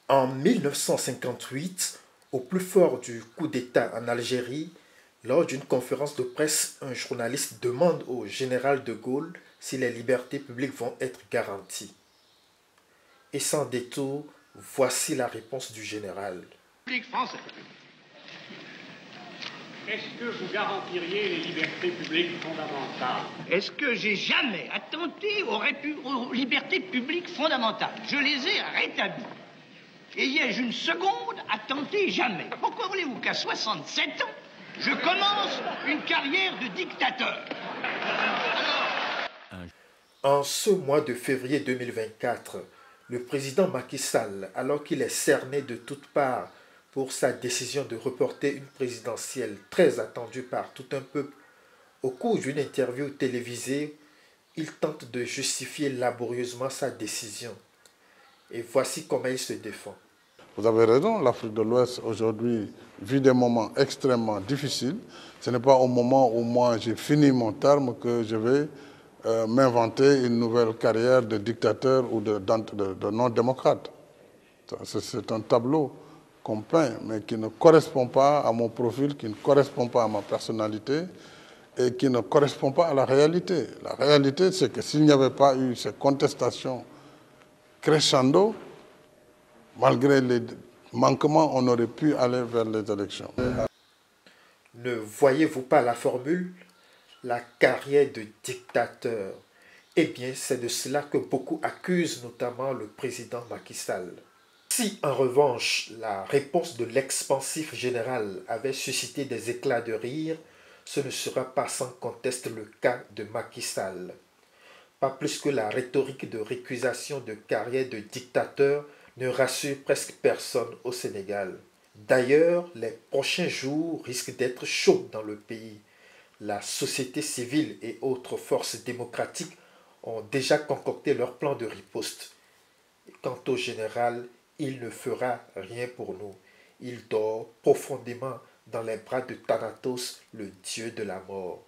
En 1958, au plus fort du coup d'État en Algérie, lors d'une conférence de presse, un journaliste demande au général de Gaulle si les libertés publiques vont être garanties. Et sans détour, voici la réponse du général. Français. Est-ce que vous garantiriez les libertés publiques fondamentales? Est-ce que j'ai jamais attenté aux libertés publiques fondamentales? Je les ai rétablies. Et ai-je une seconde attenté? Jamais. Pourquoi voulez-vous qu'à 67 ans, je commence une carrière de dictateur? En ce mois de février 2024, le président Macky Sall, alors qu'il est cerné de toutes parts pour sa décision de reporter une présidentielle très attendue par tout un peuple, au cours d'une interview télévisée, il tente de justifier laborieusement sa décision. Et voici comment il se défend. Vous avez raison, l'Afrique de l'Ouest aujourd'hui vit des moments extrêmement difficiles. Ce n'est pas au moment où moi j'ai fini mon terme que je vais m'inventer une nouvelle carrière de dictateur ou de non-démocrate. C'est un tableau qu'on peint, mais qui ne correspond pas à mon profil, qui ne correspond pas à ma personnalité et qui ne correspond pas à la réalité. La réalité, c'est que s'il n'y avait pas eu ces contestations crescendo, malgré les manquements, on aurait pu aller vers les élections. Ne voyez-vous pas la formule? La carrière de dictateur. Eh bien, c'est de cela que beaucoup accusent notamment le président Macky Sall. Si, en revanche, la réponse de l'expansif général avait suscité des éclats de rire, ce ne sera pas sans conteste le cas de Macky Sall. Pas plus que la rhétorique de récusation de carrière de dictateur ne rassure presque personne au Sénégal. D'ailleurs, les prochains jours risquent d'être chauds dans le pays. La société civile et autres forces démocratiques ont déjà concocté leur plan de riposte. Quant au général, il ne fera rien pour nous. Il dort profondément dans les bras de Thanatos, le dieu de la mort.